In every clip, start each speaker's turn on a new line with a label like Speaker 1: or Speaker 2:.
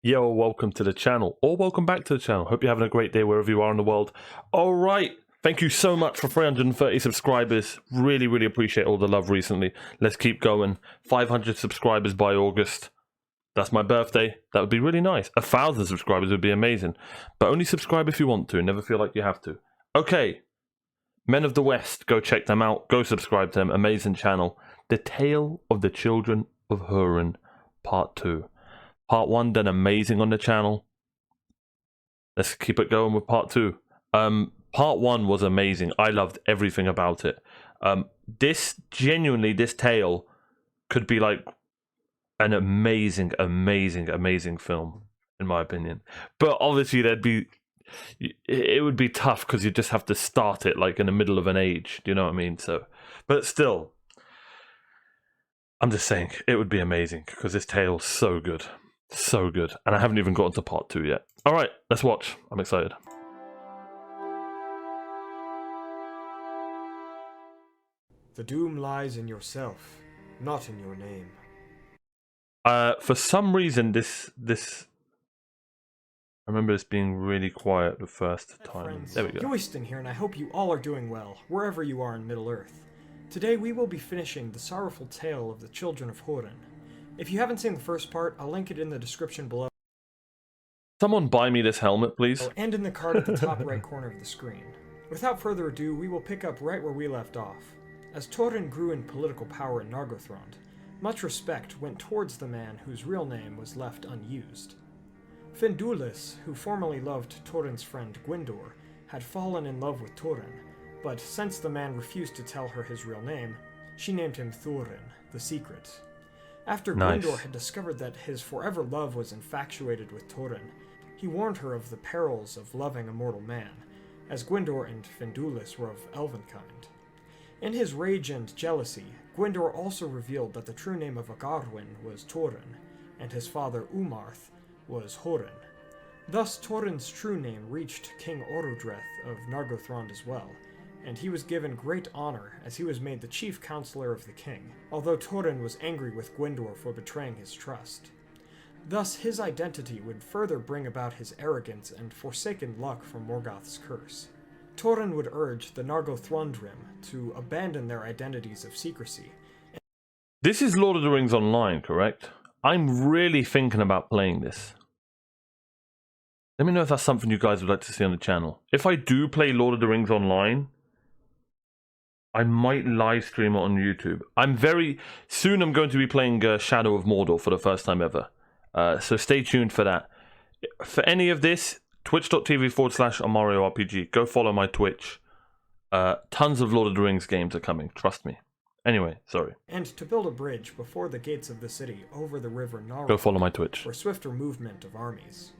Speaker 1: Yo, welcome to the channel, or welcome back to the channel. Hope you're having a great day wherever you are in the world. All right, thank you so much for 330 subscribers. Really, really appreciate all the love recently. Let's keep going. 500 subscribers by August. That's my birthday. That would be really nice. 1,000 subscribers would be amazing. But only subscribe if you want to. Never feel like you have to. Okay. Men of the West, go check them out. Go subscribe to them. Amazing channel. The Tale of the Children of Hurin, Part 2. Part 1 done amazing on the channel. Let's keep it going with Part 2. Part 1 was amazing. I loved everything about it. This tale could be like an amazing film, in my opinion. But obviously it would be tough because you just have to start it like in the middle of an age. Do you know what I mean? So, but still, I'm just saying it would be amazing because this tale's so good. So good. And I haven't even gotten to part 2 yet. Alright, let's watch. I'm excited.
Speaker 2: The doom lies in yourself, not in your name.
Speaker 1: For some reason, this I remember this being really quiet the first time.
Speaker 2: Friends,
Speaker 1: There we go.
Speaker 2: Hurin here, and I hope you all are doing well, wherever you are in Middle-earth. Today we will be finishing the sorrowful tale of the children of Hurin. If you haven't seen the first part, I'll link it in the description below.
Speaker 1: Someone buy me this helmet, please.
Speaker 2: And in the card at the top right corner of the screen. Without further ado, we will pick up right where we left off. As Hurin grew in political power in Nargothrond, much respect went towards the man whose real name was left unused. Findulis, who formerly loved Hurin's friend Gwyndor, had fallen in love with Hurin, but since the man refused to tell her his real name, she named him Hurin, the Secret. After Gwyndor had discovered that his forever love was infatuated with Hurin, he warned her of the perils of loving a mortal man, as Gwyndor and Findulis were of elvenkind. In his rage and jealousy, Gwyndor also revealed that the true name of Agarwin was Hurin, and his father Umarth was Hurin. Thus Hurin's true name reached King Orodreth of Nargothrond as well, and he was given great honor as he was made the chief counselor of the king, although Hurin was angry with Gwyndor for betraying his trust. Thus his identity would further bring about his arrogance and forsaken luck from Morgoth's curse. Hurin would urge the Nargothrondrim to abandon their identities of secrecy.
Speaker 1: This is Lord of the Rings Online, correct? I'm really thinking about playing this. Let me know if that's something you guys would like to see on the channel. If I do play Lord of the Rings Online, I might live stream it on YouTube. Soon I'm going to be playing Shadow of Mordor for the first time ever. So stay tuned for that. For any of this, twitch.tv/OmarioRpg. Go follow my Twitch. Tons of Lord of the Rings games are coming, trust me. Anyway, sorry.
Speaker 2: And to build a bridge before the gates of the city over the river Narwhal.
Speaker 1: Go follow my Twitch.
Speaker 2: For swifter movement of armies.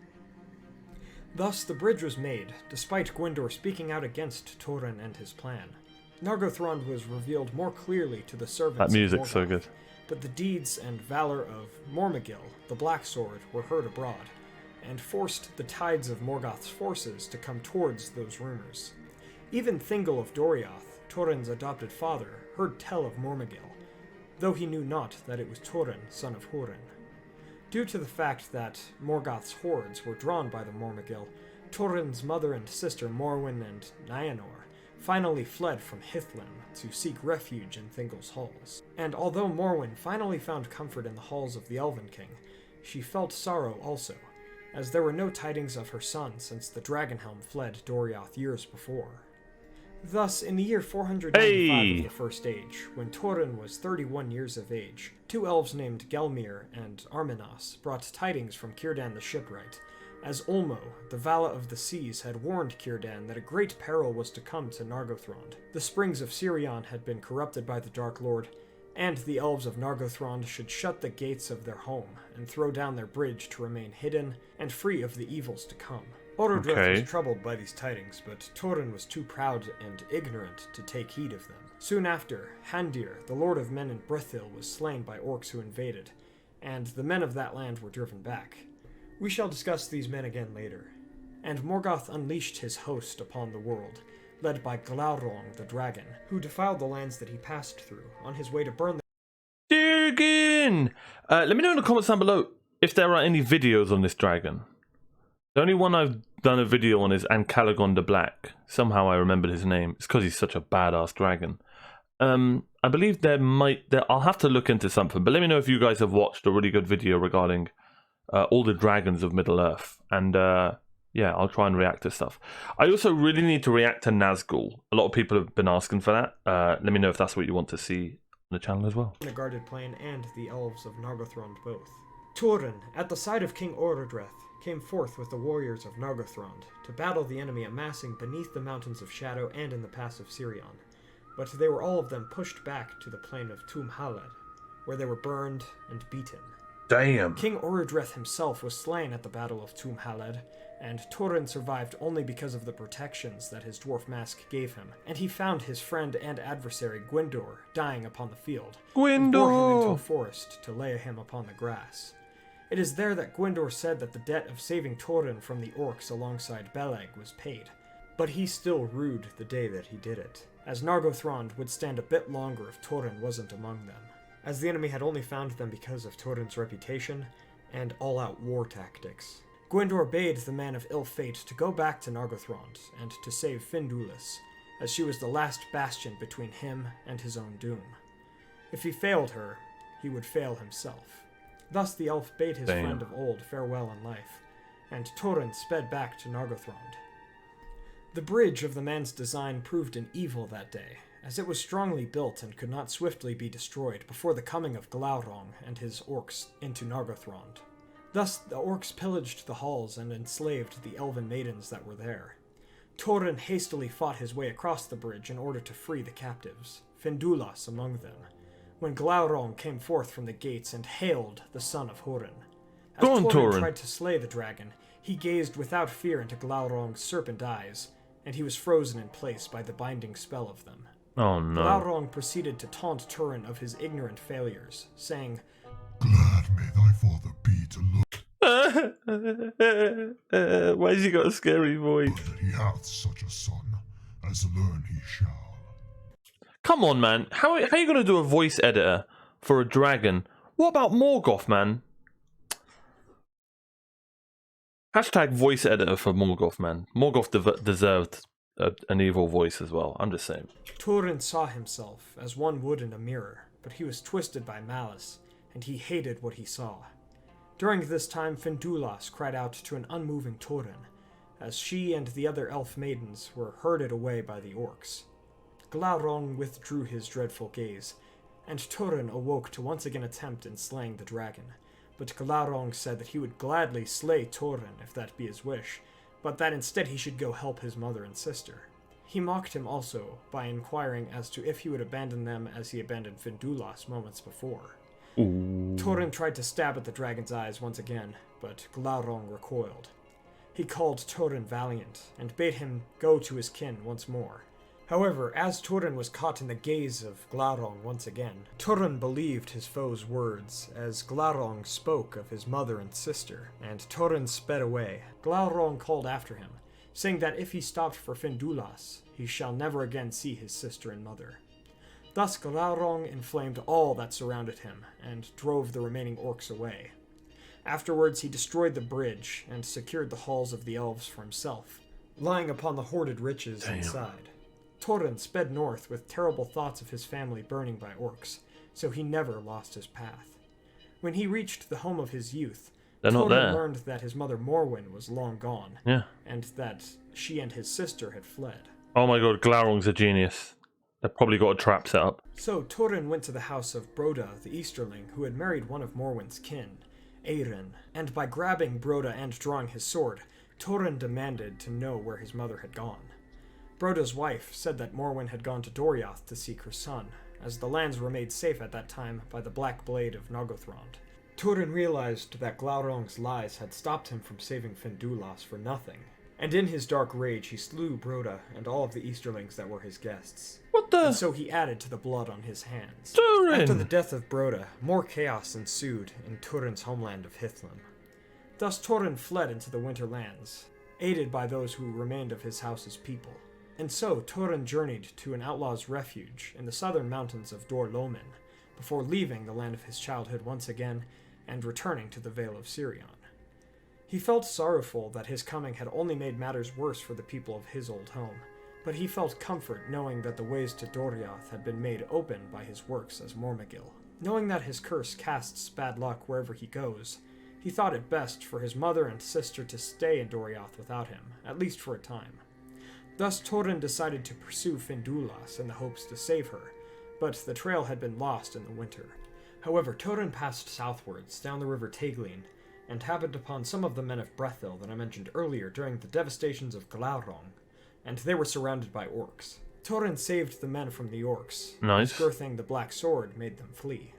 Speaker 2: Thus the bridge was made, despite Gwyndor speaking out against Hurin and his plan. Nargothrond was revealed more clearly to the servants
Speaker 1: That music's
Speaker 2: of Morgoth,
Speaker 1: so good.
Speaker 2: but the deeds and valor of Mormogil, the Black Sword, were heard abroad, and forced the tides of Morgoth's forces to come towards those rumors. Even Thingol of Doriath, Hurin's adopted father, heard tell of Mormogil, though he knew not that it was Hurin, son of Hurin. Due to the fact that Morgoth's hordes were drawn by the Mormogil, Hurin's mother and sister Morwen and Nienor finally fled from Hithlum to seek refuge in Thingol's halls. And although Morwen finally found comfort in the halls of the Elven King, she felt sorrow also, as there were no tidings of her son since the Dragonhelm fled Doriath years before. Thus, in the year 495 of the First Age, when Hurin was 31 years of age, two elves named Gelmir and Arminas brought tidings from Círdan the Shipwright, as Ulmo, the Vala of the Seas, had warned Círdan that a great peril was to come to Nargothrond. The springs of Sirion had been corrupted by the Dark Lord, and the elves of Nargothrond should shut the gates of their home and throw down their bridge to remain hidden and free of the evils to come. Orodreth was troubled by these tidings, but Hurin was too proud and ignorant to take heed of them. Soon after, Handir, the lord of men in Brithil, was slain by orcs who invaded, and the men of that land were driven back. We shall discuss these men again later. And Morgoth unleashed his host upon the world, led by Glaurung the dragon, who defiled the lands that he passed through on his way to burn them.
Speaker 1: Let me know in the comments down below if there are any videos on this dragon. The only one I've done a video on is Ancalagon the Black. Somehow I remembered his name. It's because he's such a badass dragon. I believe I'll have to look into something, but let me know if you guys have watched a really good video regarding all the dragons of Middle-earth. And yeah, I'll try and react to stuff. I also really need to react to Nazgul. A lot of people have been asking for that. Let me know if that's what you want to see on the channel as well.
Speaker 2: The guarded plain and the elves of Nargothrond both. Turin, at the side of King Orodreth, came forth with the warriors of Nargothrond to battle the enemy amassing beneath the mountains of Shadow and in the pass of Sirion. But they were all of them pushed back to the plain of Tum Haled, where they were burned and beaten.
Speaker 1: Damn.
Speaker 2: King Orodreth himself was slain at the Battle of Tum Haled, and Turin survived only because of the protections that his dwarf mask gave him, and he found his friend and adversary Gwyndor dying upon the field, and bore him into a forest to lay him upon the grass. It is there that Gwyndor said that the debt of saving Turin from the orcs alongside Beleg was paid, but he still rued the day that he did it, as Nargothrond would stand a bit longer if Turin wasn't among them, as the enemy had only found them because of Turin's reputation and all-out war tactics. Gwyndor bade the man of ill fate to go back to Nargothrond and to save Findulis, as she was the last bastion between him and his own doom. If he failed her, he would fail himself. Thus the elf bade his friend of old farewell in life, and Turin sped back to Nargothrond. The bridge of the man's design proved an evil that day, as it was strongly built and could not swiftly be destroyed before the coming of Glaurung and his orcs into Nargothrond. Thus the orcs pillaged the halls and enslaved the elven maidens that were there. Turin hastily fought his way across the bridge in order to free the captives, Findulas among them, when Glaurung came forth from the gates and hailed the son of Hurin. As Turin tried to slay the dragon, he gazed without fear into Glaurung's serpent eyes, and he was frozen in place by the binding spell of them.
Speaker 1: Oh no.
Speaker 2: Glaurung proceeded to taunt Turin of his ignorant failures, saying,
Speaker 3: "Glad may thy father be to look
Speaker 1: why has he got a scary voice?
Speaker 3: that he hath such a son, as learn he shall."
Speaker 1: Come on, man. How are you going to do a voice editor for a dragon? What about Morgoth, man? Hashtag voice editor for Morgoth, man. Morgoth deserved an evil voice as well. I'm just saying.
Speaker 2: Turin saw himself as one would in a mirror, but he was twisted by malice, and he hated what he saw. During this time, Findulas cried out to an unmoving Turin, as she and the other elf maidens were herded away by the orcs. Glaurung withdrew his dreadful gaze, and Turin awoke to once again attempt in slaying the dragon. But Glaurung said that he would gladly slay Turin if that be his wish, but that instead he should go help his mother and sister. He mocked him also by inquiring as to if he would abandon them as he abandoned Findulas moments before. Turin tried to stab at the dragon's eyes once again, but Glaurung recoiled. He called Turin valiant, and bade him go to his kin once more. However, as Turin was caught in the gaze of Glaurung once again, Turin believed his foe's words, as Glaurung spoke of his mother and sister, and Turin sped away. Glaurung called after him, saying that if he stopped for Findulas, he shall never again see his sister and mother. Thus Glaurung inflamed all that surrounded him, and drove the remaining orcs away. Afterwards he destroyed the bridge, and secured the halls of the elves for himself, lying upon the hoarded riches inside. Turin sped north with terrible thoughts of his family burning by orcs, so he never lost his path. When he reached the home of his youth, Turin learned that his mother Morwen was long gone, and that she and his sister had fled.
Speaker 1: Oh my god, Glaurung's a genius. They've probably got a trap set up.
Speaker 2: So Turin went to the house of Broda, the Easterling, who had married one of Morwen's kin, Eirin, and by grabbing Broda and drawing his sword, Turin demanded to know where his mother had gone. Broda's wife said that Morwen had gone to Doriath to seek her son, as the lands were made safe at that time by the Black Blade of Nargothrond. Turin realized that Glaurung's lies had stopped him from saving Findulas for nothing, and in his dark rage he slew Broda and all of the Easterlings that were his guests.
Speaker 1: What the?
Speaker 2: And so he added to the blood on his hands.
Speaker 1: Turin!
Speaker 2: After the death of Broda, more chaos ensued in Turin's homeland of Hithlum. Thus Turin fled into the Winter Lands, aided by those who remained of his house's people. And so Turin journeyed to an outlaw's refuge in the southern mountains of Dor Lomin, before leaving the land of his childhood once again and returning to the Vale of Sirion. He felt sorrowful that his coming had only made matters worse for the people of his old home, but he felt comfort knowing that the ways to Doriath had been made open by his works as Mormagil. Knowing that his curse casts bad luck wherever he goes, he thought it best for his mother and sister to stay in Doriath without him, at least for a time. Thus Torin decided to pursue Findulas in the hopes to save her, but the trail had been lost in the winter. However, Torin passed southwards down the river Teglin, and happened upon some of the men of Brethil that I mentioned earlier during the devastations of Glaurung, and they were surrounded by orcs. Torin saved the men from the orcs,
Speaker 1: Nice.
Speaker 2: and Girthing the Black Sword made them flee.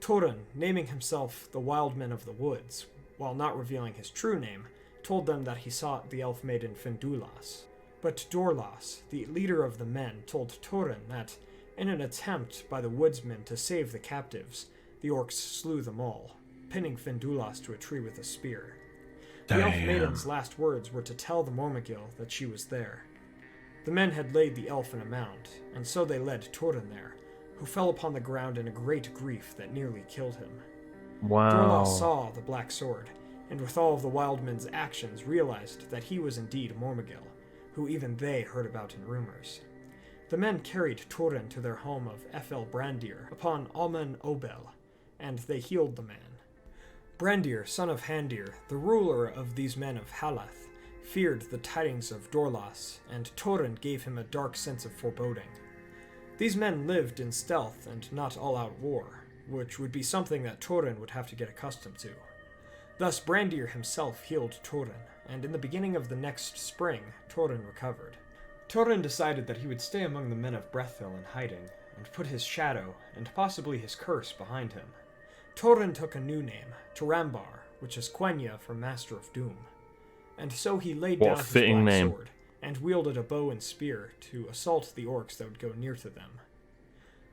Speaker 2: Torin, naming himself the Wild Men of the Woods, while not revealing his true name, told them that he sought the elf maiden Findulas. But Dorlas, the leader of the men, told Torin that, in an attempt by the woodsmen to save the captives, the orcs slew them all, pinning Findulas to a tree with a spear. The elf maiden's last words were to tell the Mormagil that she was there. The men had laid the elf in a mound, and so they led Torin there, who fell upon the ground in a great grief that nearly killed him.
Speaker 1: Wow.
Speaker 2: Dorlas saw the Black Sword, and with all of the wild men's actions realized that he was indeed Mormagil, who even they heard about in rumors. The men carried Torin to their home of Ethel Brandir upon Almen Obel, and they healed the man. Brandir, son of Handir, the ruler of these men of Halath, feared the tidings of Dorlas, and Torin gave him a dark sense of foreboding. These men lived in stealth and not all-out war, which would be something that Torin would have to get accustomed to. Thus Brandir himself healed Torin, and in the beginning of the next spring, Torin recovered. Torin decided that he would stay among the men of Brethil in hiding, and put his shadow, and possibly his curse, behind him. Torin took a new name, Tarambar, which is Quenya for Master of Doom. And so he laid down his black sword, and wielded a bow and spear to assault the orcs that would go near to them.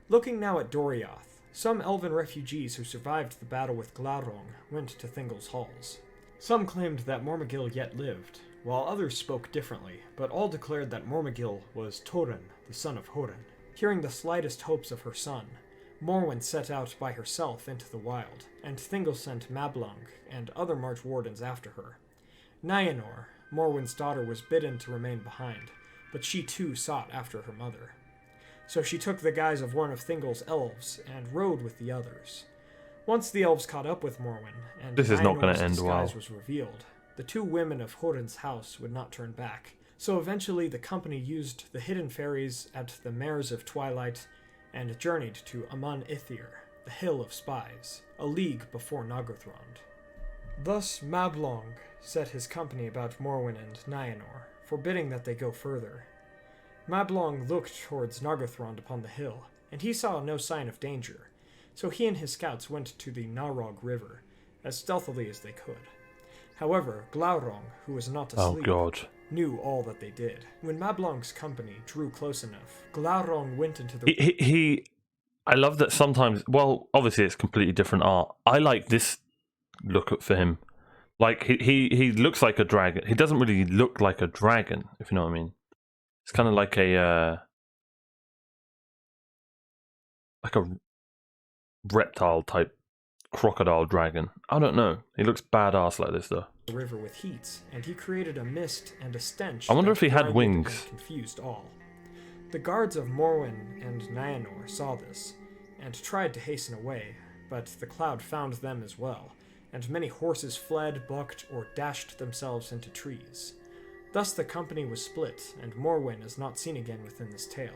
Speaker 2: Looking now at Doriath, some elven refugees who survived the battle with Glaurung went to Thingol's halls. Some claimed that Mormagil yet lived, while others spoke differently, but all declared that Mormagil was Torin, the son of Hurin. Hearing the slightest hopes of her son, Morwen set out by herself into the wild, and Thingol sent Mablung and other march wardens after her. Nyanor, Morwen's daughter, was bidden to remain behind, but she too sought after her mother. So she took the guise of one of Thingol's elves and rode with the others. Once the elves caught up with Morwen, and
Speaker 1: this is not going
Speaker 2: Nyanor's
Speaker 1: to end well,
Speaker 2: disguise was revealed, the two women of Hurin's house would not turn back. So eventually the company used the hidden fairies at the Mares of Twilight and journeyed to Aman Ithir, the Hill of Spies, a league before Nargothrond. Thus Mablung set his company about Morwen and Nyanor, forbidding that they go further. Mablung looked towards Nargothrond upon the hill, and he saw no sign of danger, so he and his scouts went to the Narog River, as stealthily as they could. However, Glaurung, who was not asleep, knew all that they did. When Mablung's company drew close enough, Glaurung went into the...
Speaker 1: I love that sometimes, well, obviously it's completely different art. I like this look for him. Like, he looks like a dragon. He doesn't really look like a dragon, if you know what I mean. It's kind of like a reptile type crocodile dragon. I don't know. He looks badass like this though.
Speaker 2: The river with heat, and he created a mist and a stench.
Speaker 1: I wonder if he had wings.
Speaker 2: Confused all. The guards of Morwen and Nyanor saw this, and tried to hasten away, but the cloud found them as well, and many horses fled, bucked, or dashed themselves into trees. Thus the company was split, and Morwen is not seen again within this tale.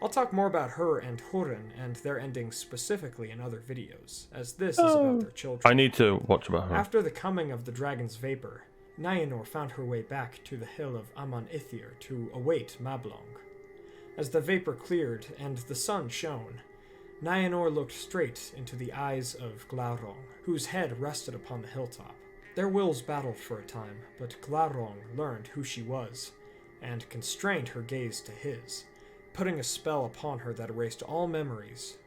Speaker 2: I'll talk more about her and Hurin and their endings specifically in other videos, as this is about their children.
Speaker 1: I need to watch about her.
Speaker 2: After the coming of the dragon's vapor, Nyanor found her way back to the hill of Aman Ithir to await Mablung. As the vapor cleared and the sun shone, Nyanor looked straight into the eyes of Glaurung, whose head rested upon the hilltop. Their wills battled for a time, but Glaurung learned who she was, and constrained her gaze to his, putting a spell upon her that erased all memories,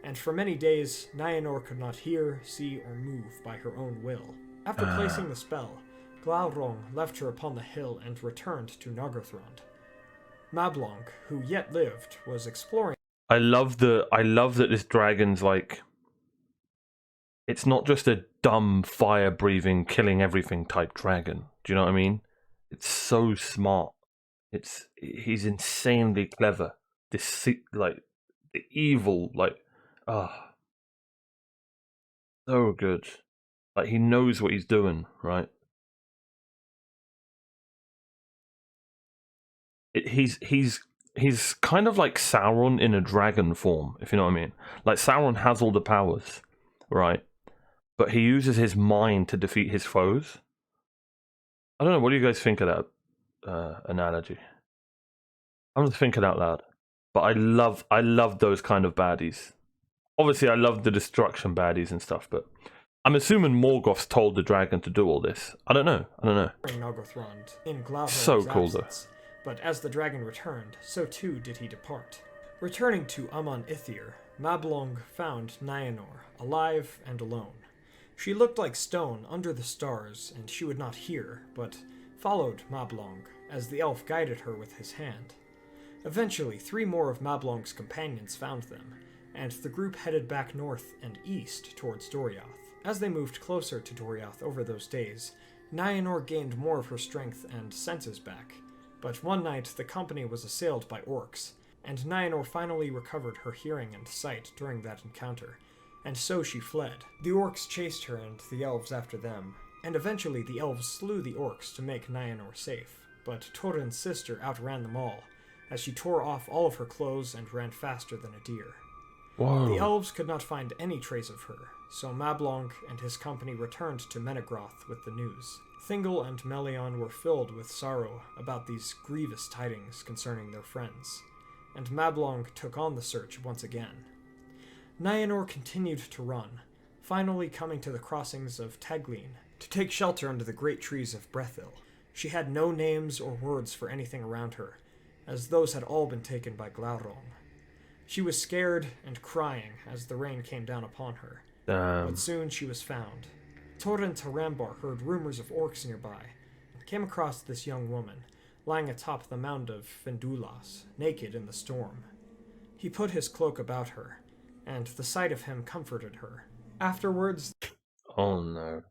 Speaker 2: and for many days Nyanor could not hear, see, or move by her own will. After placing the spell, Glaurung left her upon the hill and returned to Nargothrond. Mablung, who yet lived, was exploring.
Speaker 1: I love that this dragon's like it's not just a dumb, fire-breathing, killing everything type dragon. Do you know what I mean? It's so smart. He's insanely clever. Like the evil, like so good. Like he knows what he's doing, right? He's kind of like Sauron in a dragon form, if you know what I mean. Like Sauron has all the powers, right? But he uses his mind to defeat his foes. I don't know. What do you guys think of that analogy? I'm just thinking out loud. But I love those kind of baddies. Obviously, I love the destruction baddies and stuff, but I'm assuming Morgoth's told the dragon to do all this. I don't know.
Speaker 2: Nargothrond in Glaurung's
Speaker 1: So cool, though.
Speaker 2: absence, but as the dragon returned, so too did he depart. Returning to Amon Ithir, Mablung found Nienor, alive and alone. She looked like stone under the stars, and she would not hear, but followed Mablung, as the elf guided her with his hand. Eventually, 3 more of Mablung's companions found them, and the group headed back north and east towards Doriath. As they moved closer to Doriath over those days, Nienor gained more of her strength and senses back, but one night the company was assailed by orcs, and Nienor finally recovered her hearing and sight during that encounter, and so she fled. The orcs chased her and the elves after them, and eventually the elves slew the orcs to make Nienor safe, but Thorin's sister outran them all, as she tore off all of her clothes and ran faster than a deer.
Speaker 1: Whoa.
Speaker 2: The elves could not find any trace of her, so Mablung and his company returned to Menegroth with the news. Thingol and Melion were filled with sorrow about these grievous tidings concerning their friends, and Mablung took on the search once again. Nienor continued to run, finally coming to the crossings of Taglin to take shelter under the great trees of Brethil. She had no names or words for anything around her, as those had all been taken by Glaurung. She was scared and crying as the rain came down upon her, but soon she was found. Thorin Tarambar heard rumors of orcs nearby, and came across this young woman, lying atop the mound of Findulas, naked in the storm. He put his cloak about her, and the sight of him comforted her. Afterwards...
Speaker 1: Oh no.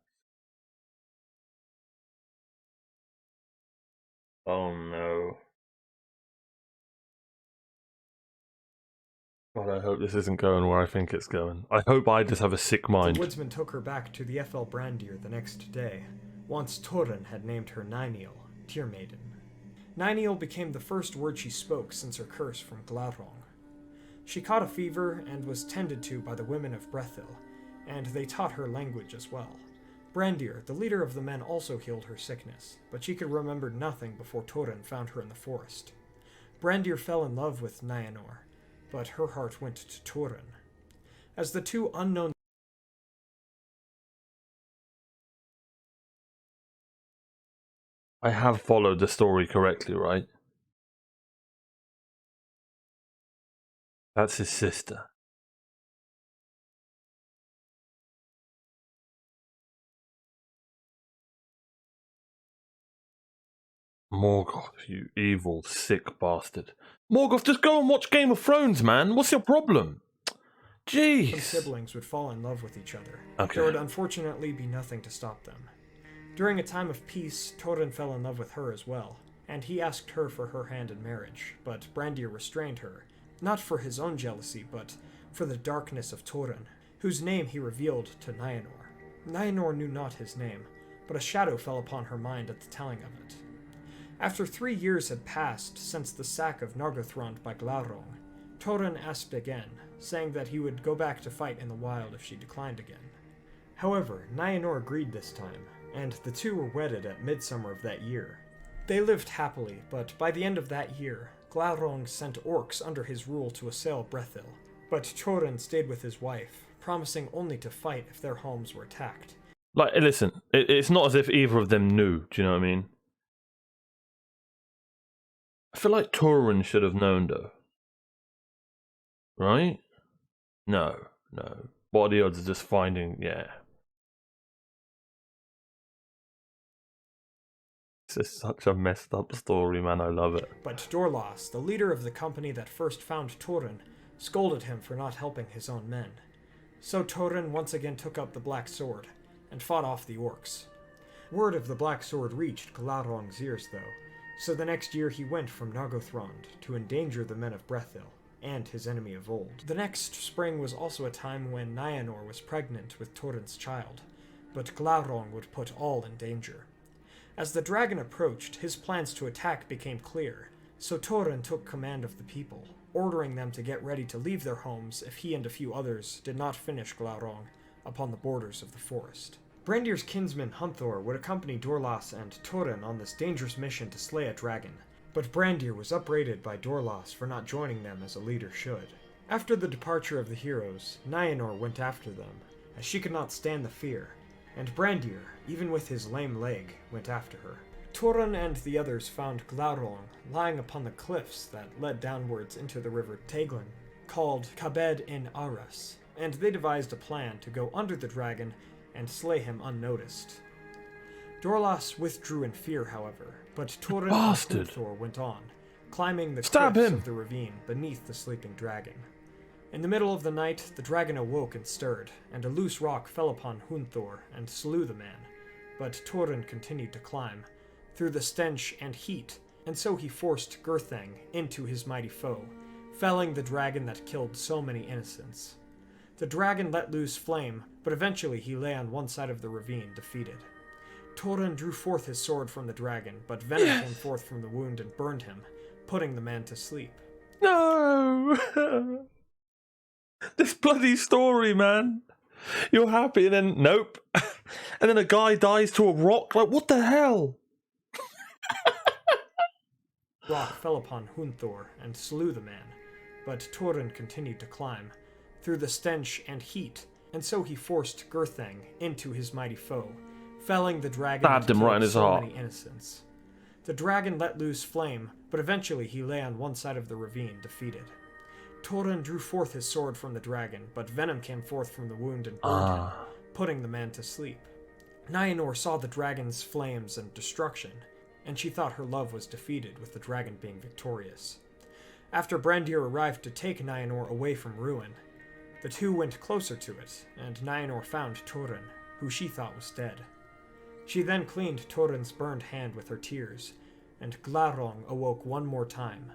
Speaker 1: Oh no. God, I hope this isn't going where I think it's going. I hope I just have a sick mind.
Speaker 2: The woodsman took her back to the Ethel Brandir the next day, once Thorin had named her Nineal, Tear Maiden. Nineal became the first word she spoke since her curse from Glaurung. She caught a fever and was tended to by the women of Brethil, and they taught her language as well. Brandir, the leader of the men, also healed her sickness, but she could remember nothing before Thorin found her in the forest. Brandir fell in love with Nienor, but her heart went to Thorin. As the two unknown...
Speaker 1: I have followed the story correctly, right? That's his sister. Morgoth, you evil, sick bastard. Morgoth, just go and watch Game of Thrones, man. What's your problem? Jeez.
Speaker 2: siblings would fall in love with each other.
Speaker 1: Okay.
Speaker 2: There would unfortunately be nothing to stop them. During a time of peace, Thorin fell in love with her as well, and he asked her for her hand in marriage, but Brandir restrained her, not for his own jealousy, but for the darkness of Thorin, whose name he revealed to Nienor. Nienor knew not his name, but a shadow fell upon her mind at the telling of it. After 3 years had passed since the sack of Nargothrond by Glaurung, Thorin asked again, saying that he would go back to fight in the wild if she declined again. However, Nienor agreed this time, and the two were wedded at midsummer of that year. They lived happily, but by the end of that year, Glaurung sent orcs under his rule to assail Brethil, but Thorin stayed with his wife, promising only to fight if their homes were attacked.
Speaker 1: Like, listen, it's not as if either of them knew, do you know what I mean? I feel like Thorin should have known, though. Right? No. What are the odds of just finding... Yeah. This is such a messed up story, man. I love it.
Speaker 2: But Dorlas, the leader of the company that first found Thorin, scolded him for not helping his own men. So Hurin once again took up the black sword and fought off the orcs. Word of the black sword reached Glaurung's ears, though, so the next year he went from Nargothrond to endanger the men of Brethil and his enemy of old. The next spring was also a time when Nienor was pregnant with Hurin's child, but Glaurung would put all in danger. As the dragon approached, his plans to attack became clear, so Hurin took command of the people, ordering them to get ready to leave their homes if he and a few others did not finish Glaurung upon the borders of the forest. Brandir's kinsman Hunthor would accompany Dorlas and Hurin on this dangerous mission to slay a dragon, but Brandir was upbraided by Dorlas for not joining them as a leader should. After the departure of the heroes, Nienor went after them, as she could not stand the fear, and Brandir, even with his lame leg, went after her. Hurin and the others found Glaurung lying upon the cliffs that led downwards into the river Teglin, called Kabed in Aras, and they devised a plan to go under the dragon and slay him unnoticed. Dorlas withdrew in fear, however, but Hurin and Hunthor went on, climbing the cliffs of the ravine beneath the sleeping dragon. In the middle of the night, the dragon awoke and stirred, and a loose rock fell upon Hunthor and slew the man, but Hurin continued to climb, through the stench and heat, and so he forced Gurthang into his mighty foe, felling the dragon that killed so many innocents. The dragon let loose flame, but eventually he lay on one side of the ravine, defeated. Hurin drew forth his sword from the dragon, but venom came forth from the wound and burned him, putting the man to sleep.
Speaker 1: No! This bloody story, man. You're happy, and then nope. And then a guy dies to a rock. Like, what the hell?
Speaker 2: Rock fell upon Hunthor and slew the man, but Hurin continued to climb, through the stench and heat, and so he forced Gurthang into his mighty foe, felling the dragon
Speaker 1: Stabbed him right in his heart.
Speaker 2: many innocents. The dragon let loose flame, but eventually he lay on one side of the ravine, defeated. Hurin drew forth his sword from the dragon, but venom came forth from the wound and burned him, putting the man to sleep. Nienor saw the dragon's flames and destruction, and she thought her love was defeated with the dragon being victorious. After Brandir arrived to take Nienor away from Ruin, the two went closer to it, and Nienor found Hurin, who she thought was dead. She then cleaned Hurin's burned hand with her tears, and Glaurung awoke one more time,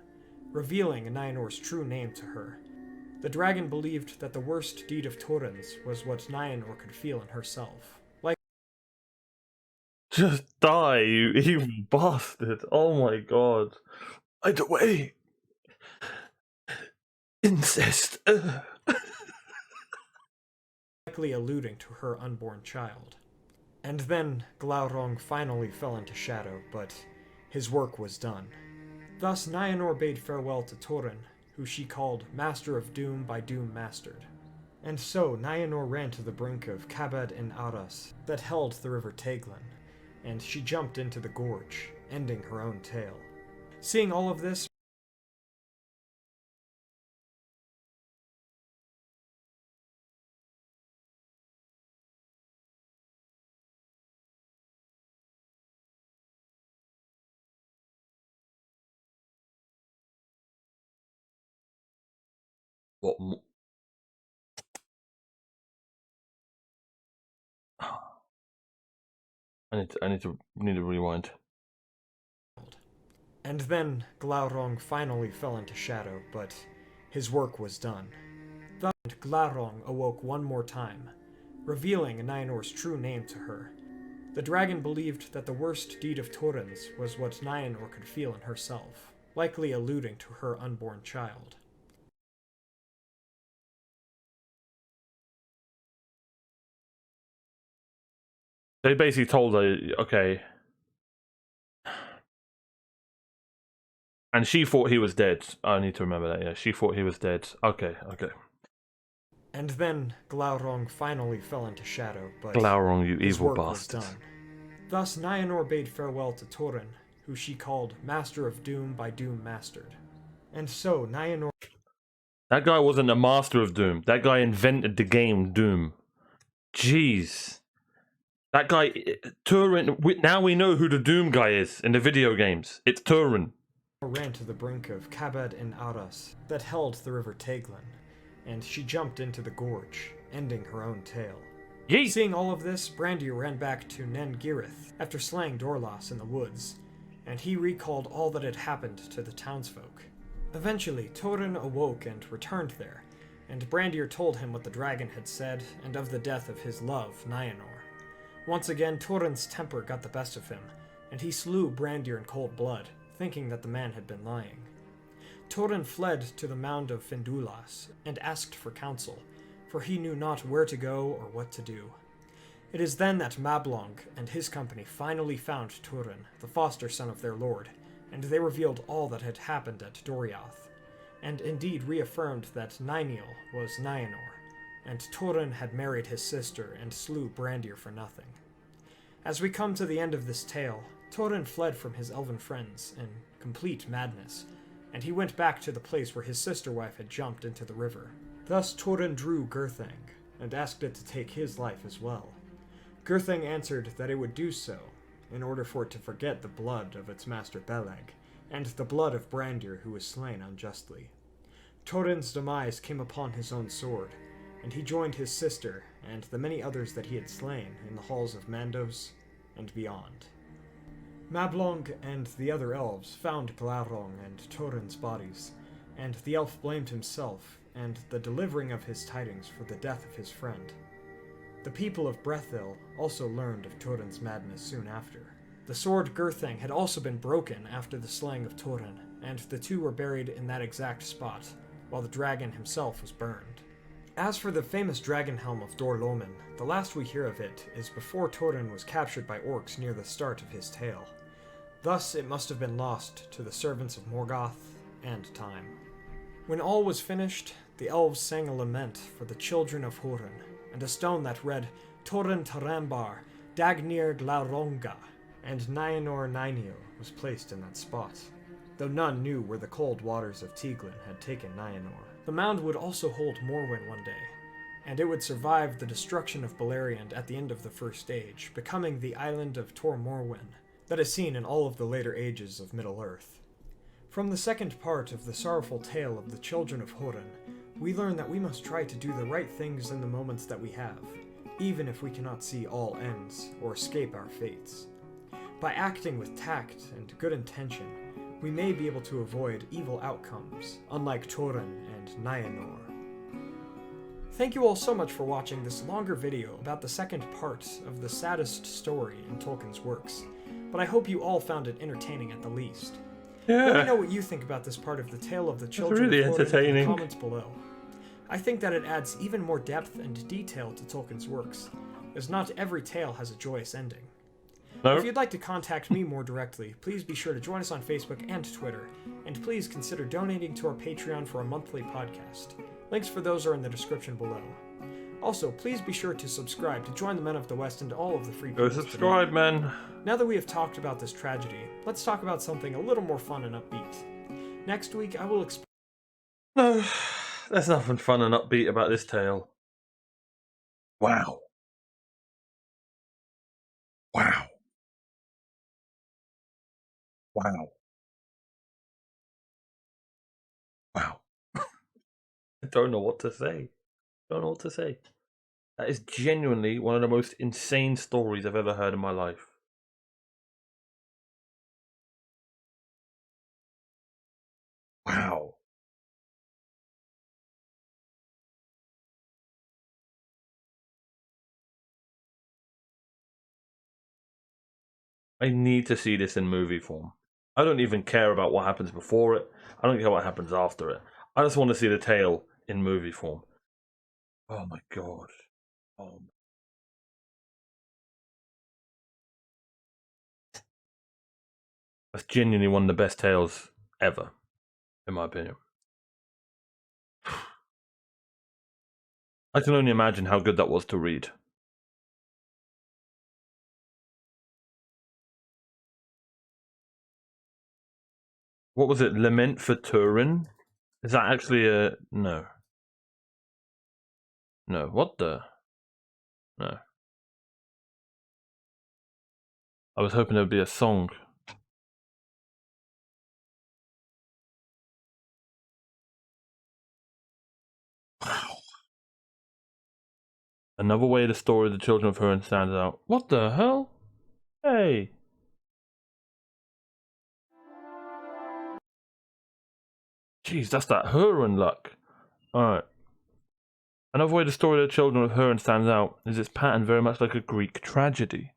Speaker 2: revealing Nienor's true name to her. The dragon believed that the worst deed of Hurin's was what Nienor could feel in herself.
Speaker 1: Just die, you evil bastard. Oh my god. Either way. Incest.
Speaker 2: Likely alluding to her unborn child. And then Glaurung finally fell into shadow, but his work was done. Thus Nienor bade farewell to Hurin, who she called Master of Doom by Doom Mastered. And so Nienor ran to the brink of Kabed in Aras that held the river Teglin, and she jumped into the gorge, ending her own tale. Seeing all of this,
Speaker 1: What? I need to rewind.
Speaker 2: and then Glaurung finally fell into shadow, but his work was done. Thus Glaurung awoke one more time, revealing Nienor's true name to her. The dragon believed that the worst deed of Hurin's was what Nienor could feel in herself, likely alluding to her unborn child.
Speaker 1: They basically told her, okay. And she thought he was dead. I need to remember that, yeah. She thought he was dead. Okay.
Speaker 2: And then Glaurung finally fell into shadow, but
Speaker 1: Glaurung, you
Speaker 2: his
Speaker 1: evil
Speaker 2: work
Speaker 1: bastard.
Speaker 2: was done. Thus Nienor bade farewell to Hurin, who she called Master of Doom by Doom Mastered. And so Nienor...
Speaker 1: That guy wasn't a master of Doom. That guy invented the game Doom. Jeez. That guy, Turin, now we know who the Doom guy is in the video games. It's Turin.
Speaker 2: ran to the brink of Kabed in Aras that held the river Teglin, and she jumped into the gorge, ending her own tale.
Speaker 1: Yeet!
Speaker 2: Seeing all of this, Brandir ran back to Nen Girith after slaying Dorlas in the woods, and he recalled all that had happened to the townsfolk. Eventually, Thorin awoke and returned there, and Brandir told him what the dragon had said and of the death of his love, Nienor. Once again, Thorin's temper got the best of him, and he slew Brandir in cold blood, thinking that the man had been lying. Thorin fled to the mound of Findulas and asked for counsel, for he knew not where to go or what to do. It is then that Mablung and his company finally found Thorin, the foster son of their lord, and they revealed all that had happened at Doriath, and indeed reaffirmed that Nyniel was Nienor, and Thorin had married his sister and slew Brandir for nothing. As we come to the end of this tale, Thorin fled from his elven friends in complete madness, and he went back to the place where his sister-wife had jumped into the river. Thus Thorin drew Gurthang, and asked it to take his life as well. Gurthang answered that it would do so, in order for it to forget the blood of its master Beleg, and the blood of Brandir who was slain unjustly. Thorin's demise came upon his own sword, and he joined his sister and the many others that he had slain in the halls of Mandos and beyond. Mablung and the other elves found Glaurung and Thorin's bodies, and the elf blamed himself and the delivering of his tidings for the death of his friend. The people of Brethil also learned of Thorin's madness soon after. The sword Gurthang had also been broken after the slaying of Thorin, and the two were buried in that exact spot, while the dragon himself was burned. As for the famous dragon helm of Dorlomin, the last we hear of it is before Thorin was captured by orcs near the start of his tale. Thus it must have been lost to the servants of Morgoth and time. When all was finished, the elves sang a lament for the children of Hurin, and a stone that read Thorin Tarambar, Dagnir Glauronga, and Nienor Nienio was placed in that spot, though none knew where the cold waters of Tieglin had taken Nienor. The mound would also hold Morwen one day, and it would survive the destruction of Beleriand at the end of the First Age, becoming the island of Tor Morwen that is seen in all of the later ages of Middle-earth. From the second part of the sorrowful tale of the children of Hurin, we learn that we must try to do the right things in the moments that we have, even if we cannot see all ends or escape our fates. By acting with tact and good intention, we may be able to avoid evil outcomes, unlike Thorin and Nienor. Thank you all so much for watching this longer video about the second part of the saddest story in Tolkien's works, but I hope you all found it entertaining at the least. Let me know what you think about this part of the tale of the children
Speaker 1: really
Speaker 2: of Hurin in the
Speaker 1: entertaining.
Speaker 2: comments below. I think that it adds even more depth and detail to Tolkien's works, as not every tale has a joyous ending.
Speaker 1: No.
Speaker 2: If you'd like to contact me more directly, please be sure to join us on Facebook and Twitter, and please consider donating to our Patreon for a monthly podcast. Links for those are in the description below. Also, please be sure to subscribe to join the Men of the West and all of the free
Speaker 1: Go
Speaker 2: people.
Speaker 1: subscribe, man.
Speaker 2: Now that we have talked about this tragedy, let's talk about something a little more fun and upbeat. Next week, I will explain.
Speaker 1: No, there's nothing fun and upbeat about this tale. Wow. Wow. Wow. Wow. I don't know what to say. Don't know what to say. That is genuinely one of the most insane stories I've ever heard in my life. Wow. I need to see this in movie form. I don't even care about what happens before it. I don't care what happens after it. I just want to see the tale in movie form. Oh my god. Oh. That's genuinely one of the best tales ever, in my opinion. I can only imagine how good that was to read. What was it? Lament for Turin? Is that actually a... No. No, what the... No. I was hoping there would be a song. Wow. Another way the story of the children of Hurin stands out. What the hell? Hey. Jeez, that's that Hurin luck. Alright. Another way the story of the children of Hurin stands out is its pattern very much like a Greek tragedy,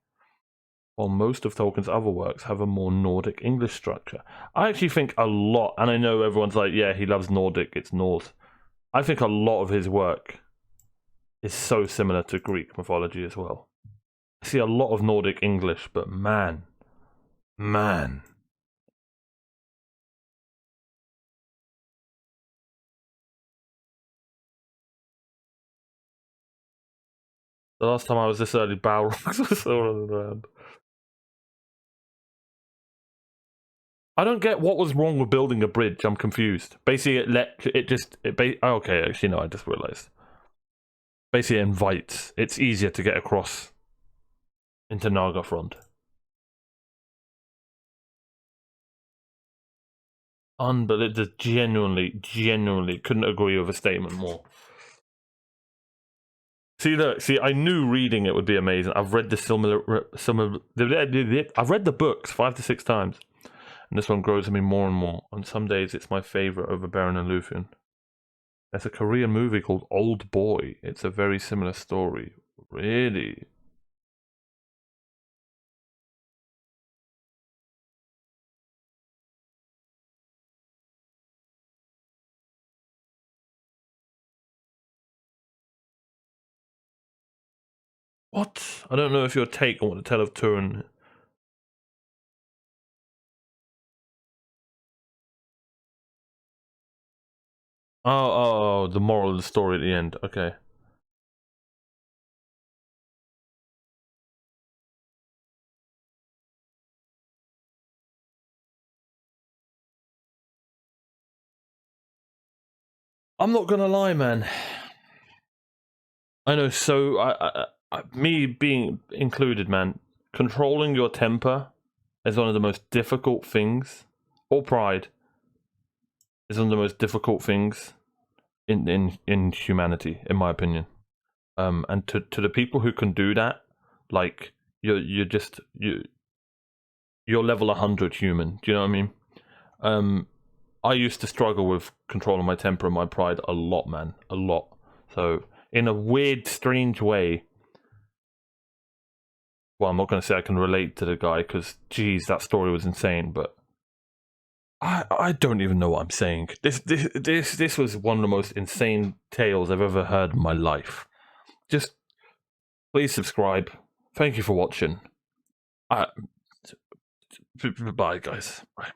Speaker 1: while most of Tolkien's other works have a more Nordic English structure. I actually think a lot, and I know everyone's like, yeah, he loves Nordic, it's Norse. I think a lot of his work is so similar to Greek mythology as well. I see a lot of Nordic English, but man. The last time I was this early, Balrogs was still running around. I don't get what was wrong with building a bridge. I'm confused. Basically, okay, actually, no, I just realized. Basically, it invites. It's easier to get across into Nagafront. Unbelievable. Genuinely couldn't agree with a statement more. See, I knew reading it would be amazing. I've read I've read the books 5 to 6 times, and this one grows on me more and more. On some days, it's my favorite over Beren and Luthien. There's a Korean movie called Old Boy. It's a very similar story. Really? What? I don't know if your take on what the Tale of Turin. Oh, the moral of the story at the end. Okay. I'm not gonna lie, man. I know. So, me being included, man. Controlling your temper is one of the most difficult things, or pride is one of the most difficult things in humanity, in my opinion. And to the people who can do that, like you're level 100 human. Do you know what I mean? I used to struggle with controlling my temper and my pride a lot, man, a lot. So in a weird, strange way. Well, I'm not going to say I can relate to the guy because, geez, that story was insane. But I don't even know what I'm saying. This was one of the most insane tales I've ever heard in my life. Just please subscribe. Thank you for watching. Bye, guys. Bye.